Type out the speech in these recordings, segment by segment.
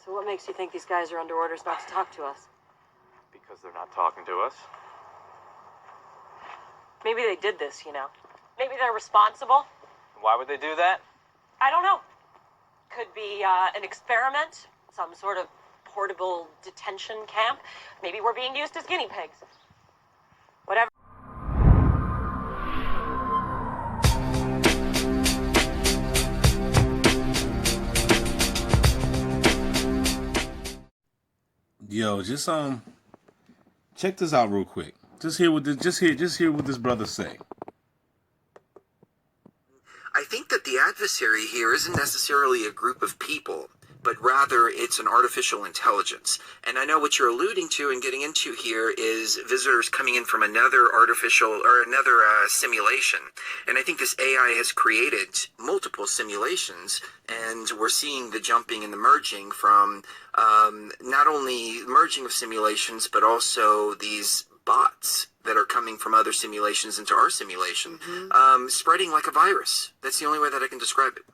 So what makes you think these guys are under orders not to talk to us? Because they're not talking to us. Maybe they did this, you know. Maybe they're responsible. Why would they do that? I don't know. Could be an experiment, some sort of portable detention camp. Maybe we're being used as guinea pigs. Whatever. Yo, just check this out real quick. Just hear what this brother say. I think that the adversary here isn't necessarily a group of people, but rather it's an artificial intelligence. And I know what you're alluding to and getting into here is visitors coming in from another artificial or another simulation. And I think this AI has created multiple simulations, and we're seeing the jumping and the merging from not only merging of simulations, but also these bots that are coming from other simulations into our simulation, spreading like a virus. That's the only way that I can describe it.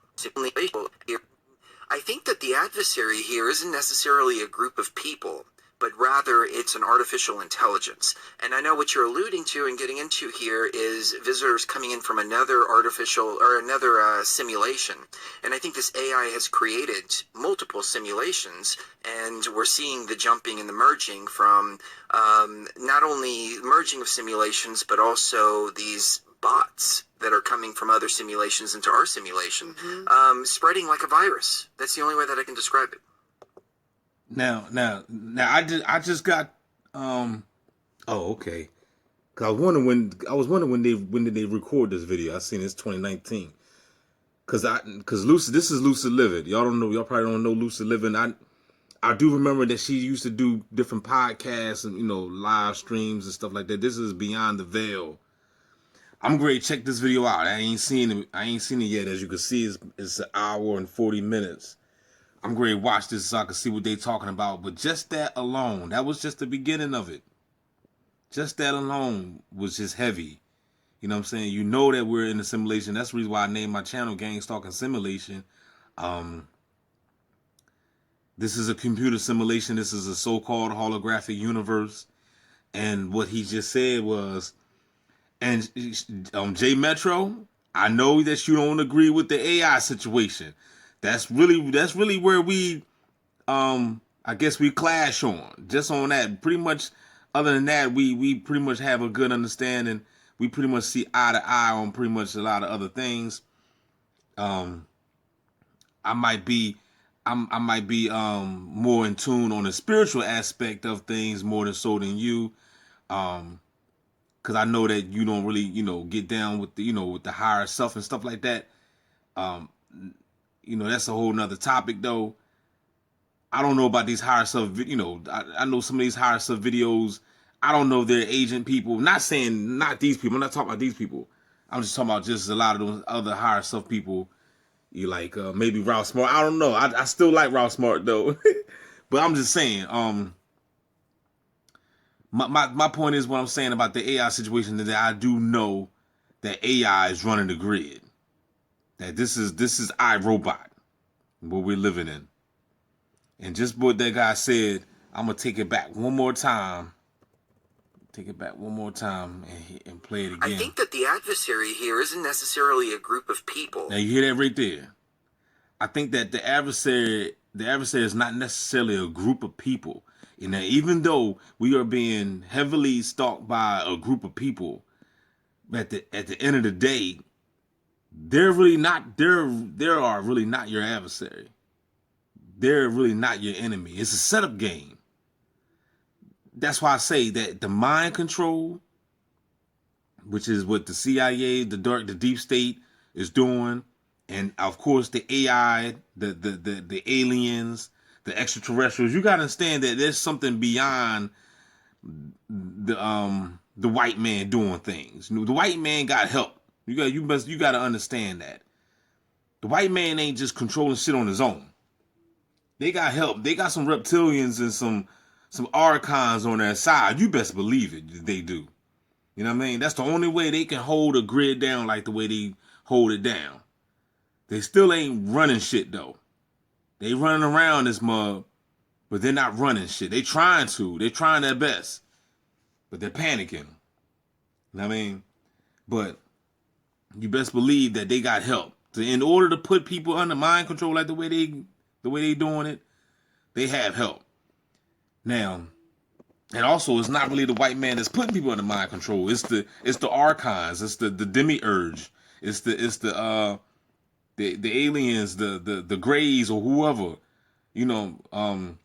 I think that the adversary here isn't necessarily a group of people, but rather it's an artificial intelligence. And I know what you're alluding to and getting into here is visitors coming in from another artificial or another simulation. And I think this AI has created multiple simulations, and we're seeing the jumping and the merging from not only merging of simulations, but also these bots that are coming from other simulations into our simulation, spreading like a virus. That's the only way that I can describe it. Now, I just got, oh, okay. Cause I was wondering when did they record this video? I seen it's 2019. Cause Lucid, this is Lucid Living. Y'all probably don't know Lucid Living. I do remember that she used to do different podcasts and, live streams and stuff like that. This is Beyond the Veil. I'm going to check this video out. I ain't seen it yet. As you can see, it's an hour and 40 minutes. I'm going to watch this so I can see what they're talking about. But just that alone, that was just the beginning of it. Just that alone was just heavy. You know what I'm saying? You know that we're in a simulation. That's the reason why I named my channel Gang Stalking Simulation. This is a computer simulation. This is a so-called holographic universe. And what he just said was, and J Metro, I know that you don't agree with the AI situation. That's really where we, I guess we clash on. Just on that. Pretty much, other than that, we pretty much have a good understanding. We pretty much see eye to eye on pretty much a lot of other things. I might be more in tune on the spiritual aspect of things more than you. Because I know that you don't really, get down with the, with the higher self and stuff like that. That's a whole nother topic though. I don't know about these higher self, I know some of these higher self videos. I don't know if they're agent people. Not saying not these people. I'm not talking about these people. I'm just talking about just a lot of those other higher self people. You like maybe Ralph Smart. I don't know. I still like Ralph Smart though. But I'm just saying, my point is what I'm saying about the AI situation, that I do know that AI is running the grid. That this is iRobot, what we're living in. And just what that guy said, I'm gonna take it back one more time. And play it again. I think that the adversary here isn't necessarily a group of people. Now you hear that right there. I think that the adversary is not necessarily a group of people. And even though we are being heavily stalked by a group of people, at the end of the day, they're really not. They are really not your adversary. They're really not your enemy. It's a setup game. That's why I say that the mind control, which is what the CIA, the deep state is doing, and of course the AI, the aliens, the extraterrestrials. You gotta understand that there's something beyond the white man doing things. The white man got help. You gotta understand that. The white man ain't just controlling shit on his own. They got help. They got some reptilians and some archons on their side. You best believe it. They do. You know what I mean? That's the only way they can hold a grid down like the way they hold it down. They still ain't running shit though. They running around this mug but they're not running shit. They're trying their best, but they're panicking. You know what I mean? But you best believe that they got help. So in order to put people under mind control like the way they doing it, they have help. Now, and also it's not really the white man that's putting people under mind control. It's the archons, it's the demiurge, it's the aliens, the grays or whoever, you know,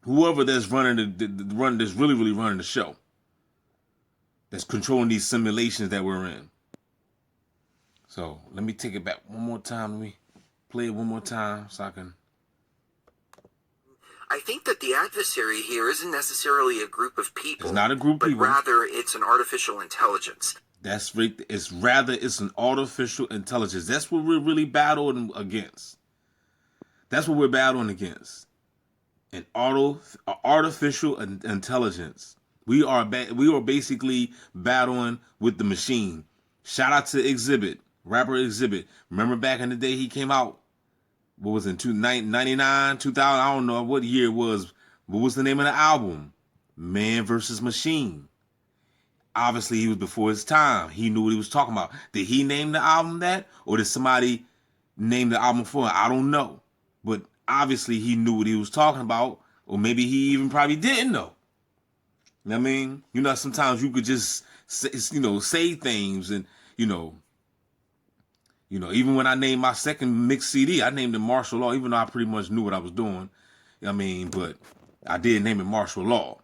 whoever that's running that's really running the show. That's controlling these simulations that we're in. So let me take it back one more time. Let me play it one more time so I can. I think that the adversary here isn't necessarily a group of people. It's not a group of people. But rather, it's an artificial intelligence. That's right. It's an artificial intelligence. That's what we're really battling against. That's what we're battling against. An artificial intelligence. We are basically battling with the machine. Shout out to Exhibit, rapper Exhibit. Remember back in the day he came out. What was it, 99, 2000? I don't know what year it was. What was the name of the album? Man versus Machine. Obviously, he was before his time. He knew what he was talking about. Did he name the album that? Or did somebody name the album for him? I don't know. But obviously, he knew what he was talking about. Or maybe he even probably didn't know. You know what I mean? You know, sometimes you could just say things and, even when I named my second mix CD, I named it Martial Law, even though I pretty much knew what I was doing. You know what I mean? But I did name it Martial Law.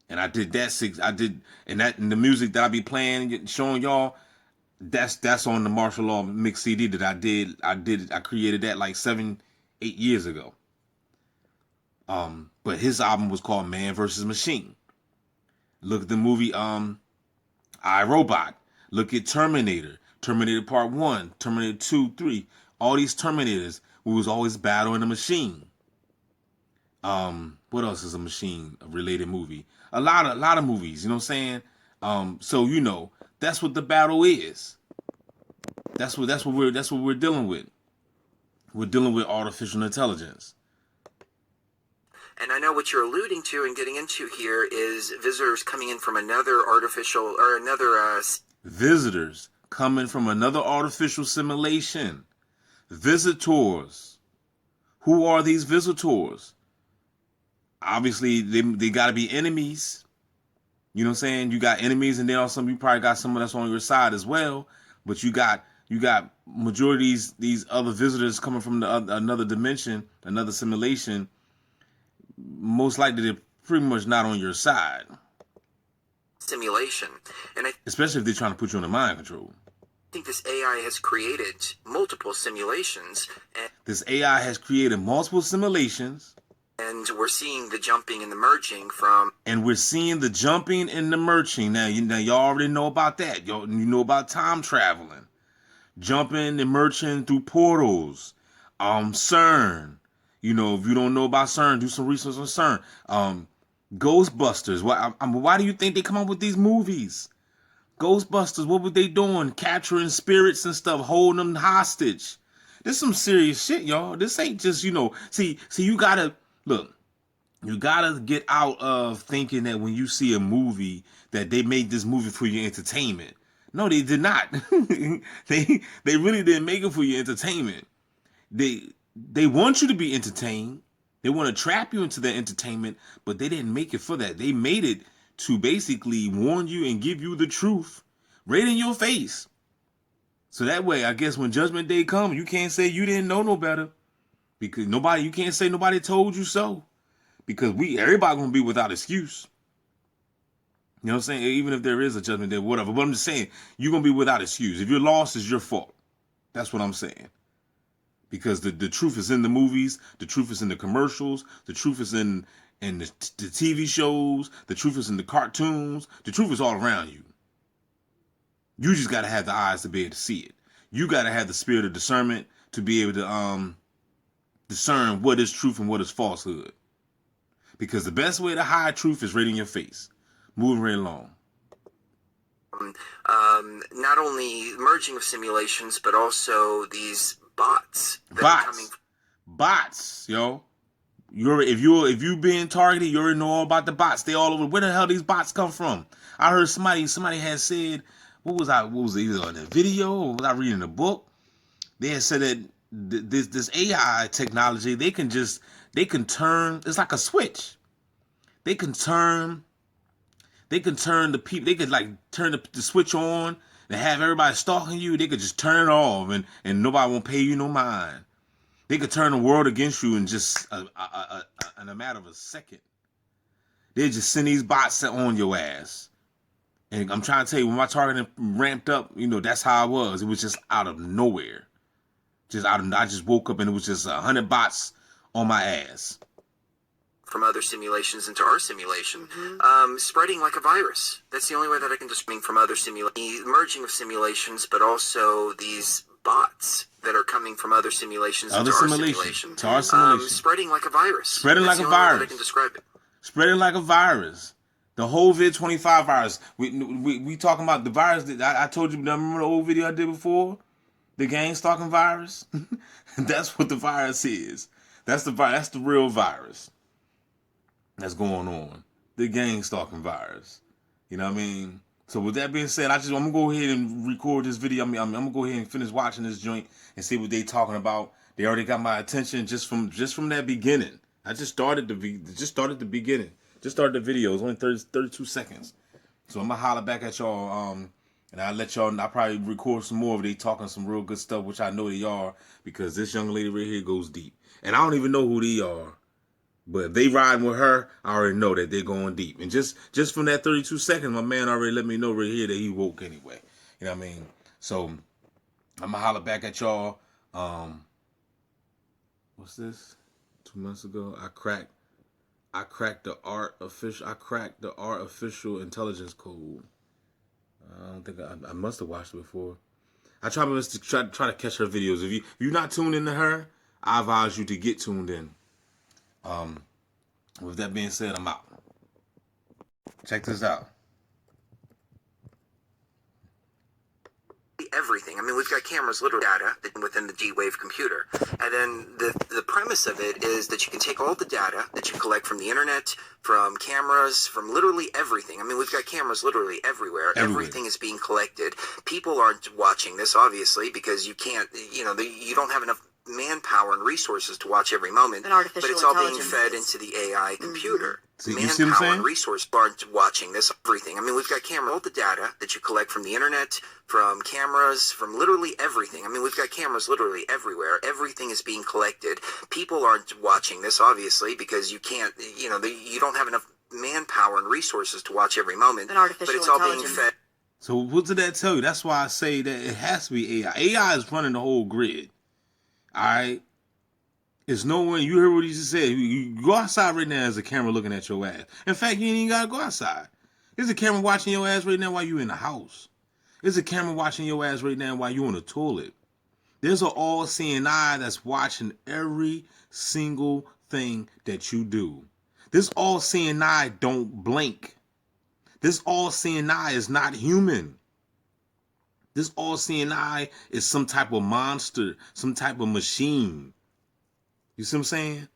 And I did that and the music that I be playing, showing y'all, that's on the Martial Law mix CD that I created that like 7-8 years ago. But his album was called Man versus Machine. Look at the movie I, Robot. Look at Terminator Part 1, Terminator 2, 3. All these Terminators, we was always battling a machine. What else is a machine-related movie? A lot of movies, you know what I'm saying? So that's what the battle is. That's what we're dealing with. We're dealing with artificial intelligence. And I know what you're alluding to and getting into here is visitors coming in from another artificial or another visitors coming from another artificial simulation. Visitors. Who are these visitors? Obviously, they got to be enemies. You know what I'm saying? You got enemies, and then also you probably got someone that's on your side as well. But you got majority of these other visitors coming from another dimension, another simulation. Most likely, they're pretty much not on your side. Simulation, and especially if they're trying to put you under mind control. I think this AI has created multiple simulations. This AI has created multiple simulations. And we're seeing the jumping and the merging from. And we're seeing the jumping and the merging. Now, y'all already know about that. You know about time traveling. Jumping and merging through portals. CERN. If you don't know about CERN, do some research on CERN. Ghostbusters. Why do you think they come up with these movies? Ghostbusters, what were they doing? Capturing spirits and stuff, holding them hostage. This is some serious shit, y'all. This ain't just, see, you gotta, look, you gotta get out of thinking that when you see a movie that they made this movie for your entertainment. No, they did not. They really didn't make it for your entertainment. They want you to be entertained. They want to trap you into their entertainment, but they didn't make it for that. They made it to basically warn you and give you the truth right in your face. So that way, I guess when Judgment Day comes, you can't say you didn't know no better. Because you can't say nobody told you so. Because everybody gonna be without excuse. You know what I'm saying? Even if there is a Judgment Day, whatever. But I'm just saying, you're gonna be without excuse. If you're lost, it's your fault. That's what I'm saying. Because the truth is in the movies, the truth is in the commercials, the truth is in the TV shows, the truth is in the cartoons, the truth is all around you. You just got to have the eyes to be able to see it. You got to have the spirit of discernment to be able to discern what is truth and what is falsehood. Because the best way to hide truth is right in your face. Moving right along. Not only merging of simulations, but also these bots. Bots, yo. if you being targeted, you already know all about the bots. They all over. Where the hell these bots come from? I heard somebody had said, what was it, either on a video or was I reading a book? They had said that this AI technology, they can turn, it's like a switch. They can turn the people, they could like turn the switch on and have everybody stalking you. They could just turn it off and nobody won't pay you no mind. They could turn the world against you in just in a matter of a second. They just send these bots on your ass. And I'm trying to tell you, when my targeting ramped up, that's how it was. It was just out of nowhere. I just woke up and it was just 100 bots on my ass. From other simulations into our simulation, spreading like a virus. That's the only way that I can describe from other simulations. The merging of simulations, but also these bots that are coming from other simulations into our simulation. To our simulation. Spreading like a virus. Spreading like a virus. I can describe it. Spreading like a virus. The whole vid25 virus. We talking about the virus that I told you. Remember the old video I did before? The gang stalking virus. That's what the virus is. That's the real virus that's going on. The gang stalking virus. You know what I mean? So with that being said, I'm gonna go ahead and record this video. I'm gonna go ahead and finish watching this joint and see what they talking about. They already got my attention just from that beginning. I just started the beginning. Just started the video. It's only 32 seconds. So I'm gonna holler back at y'all. And I'll let y'all. I'll probably record some more of they talking some real good stuff, which I know they are, because this young lady right here goes deep. And I don't even know who they are. But if they riding with her, I already know that they're going deep. And just from that 32 seconds, my man already let me know right here that he woke anyway. You know what I mean? So I'm gonna holler back at y'all. What's this? 2 months ago, I cracked the art official intelligence code. I don't think I must have watched it before. I try my best to try to catch her videos. If you're not tuned into her, I advise you to get tuned in. With that being said, I'm out. Check this out. Everything. I mean, we've got cameras, literally data within the G-Wave computer. And then the premise of it is that you can take all the data that you collect from the internet, from cameras, from literally everything. I mean, we've got cameras literally everywhere. Everything is being collected. People aren't watching this, obviously, because you can't, you don't have enough manpower and resources to watch every moment. But it's all being fed into the AI computer. See, you see what I'm saying? And resources aren't watching this, everything. I mean, we've got all the data that you collect from the internet, from cameras, from literally everything. I mean, we've got cameras literally everywhere. Everything is being collected. People aren't watching this, obviously, because you can't, you don't have enough manpower and resources to watch every moment. But it's all being fed. So what did that tell you? That's why I say that it has to be AI. AI is running the whole grid. All right? It's no one. You heard what he just said. You go outside right now, there's a camera looking at your ass. In fact, you ain't even gotta go outside. There's a camera watching your ass right now while you in the house. There's a camera watching your ass right now while you on the toilet. There's an all-seeing eye that's watching every single thing that you do. This all-seeing eye don't blink. This all-seeing eye is not human. This all-seeing eye is some type of monster, some type of machine. You see what I'm saying?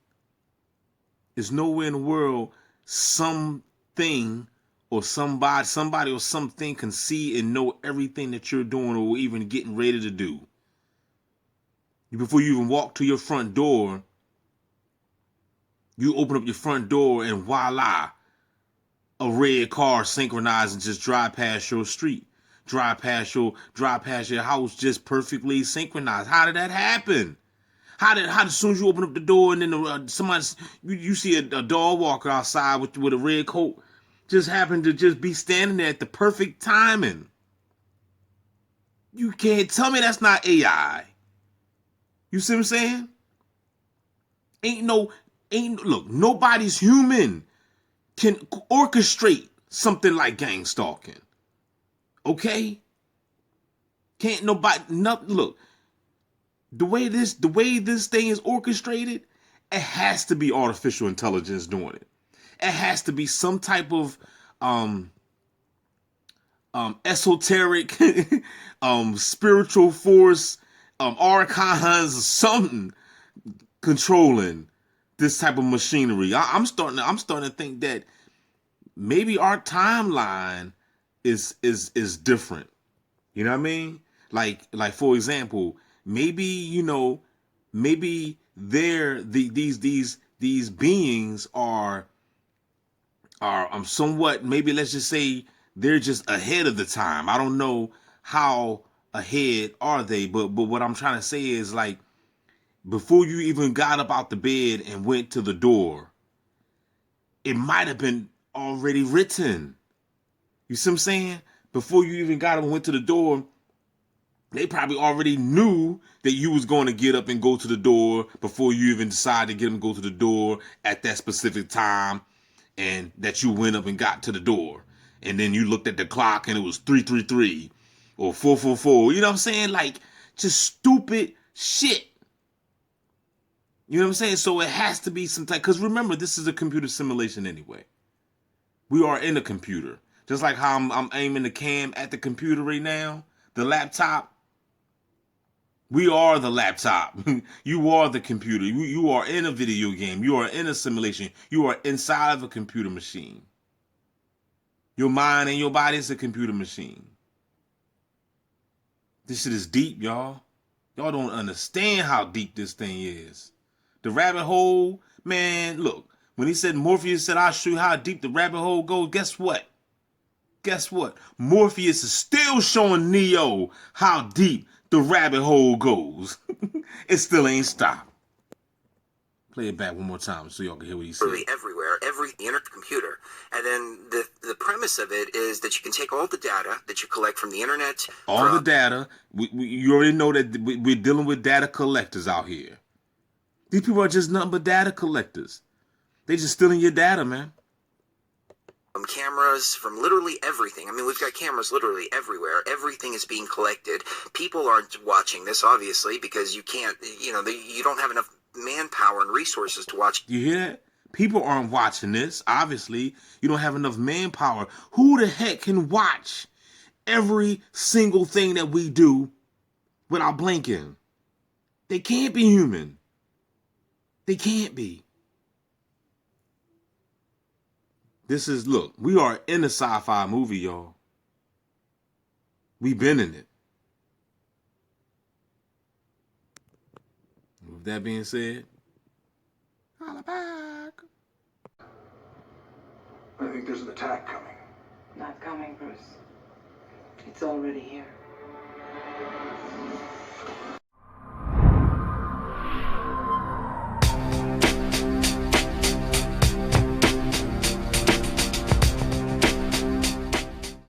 There's nowhere in the world something or somebody or something can see and know everything that you're doing or even getting ready to do. Before you even walk to your front door, you open up your front door and voila, a red car synchronized and just drive past your street. Drive past your house just perfectly synchronized. How did that happen? How as soon as you open up the door and then you see a dog walker outside with a red coat just happened to just be standing there at the perfect timing. You can't tell me that's not AI. You see what I'm saying? Look, nobody's human can orchestrate something like gang stalking. Okay? Can't nobody, look. The way this thing is orchestrated, it has to be artificial intelligence doing it. It has to be some type of esoteric spiritual force, archons or something controlling this type of machinery. I'm starting to think that maybe our timeline is different. You know what I mean? Like for example, maybe maybe these beings are somewhat, maybe let's just say they're just ahead of the time. I don't know how ahead are they, but what I'm trying to say is, like, before you even got up out the bed and went to the door, it might have been already written. You see what I'm saying? Before you even got up and went to the door, they probably already knew that you was going to get up and go to the door before you even decided to get them to go to the door at that specific time, and that you went up and got to the door. And then you looked at the clock and it was 333 or 444. You know what I'm saying? Like, just stupid shit. You know what I'm saying? So it has to be some type, because remember, this is a computer simulation anyway. We are in a computer. Just like how I'm aiming the cam at the computer right now, the laptop. We are the laptop. You are the computer. You are in a video game. You are in a simulation. You are inside of a computer machine. Your mind and your body is a computer machine. This shit is deep, y'all. Y'all don't understand how deep this thing is. The rabbit hole, man, look. When he said, Morpheus said, I'll show you how deep the rabbit hole goes, guess what? Guess what? Morpheus is still showing Neo how deep the rabbit hole goes. It still ain't stopped. Play it back one more time so y'all can hear what he said. Everywhere, the internet computer. And then the premise of it is that you can take all the data that you collect from the internet. All the data. You already know that we're dealing with data collectors out here. These people are just nothing but data collectors. They just stealing your data, man. From cameras, from literally everything. I mean, we've got cameras literally everywhere. Everything is being collected. People aren't watching this, obviously, because you can't, you don't have enough manpower and resources to watch. You hear that? People aren't watching this. Obviously, you don't have enough manpower. Who the heck can watch every single thing that we do without blinking? They can't be human. They can't be. Look, we are in a sci-fi movie, y'all. We've been in it. With that being said, holla back. I think there's an attack coming. Not coming, Bruce. It's already here.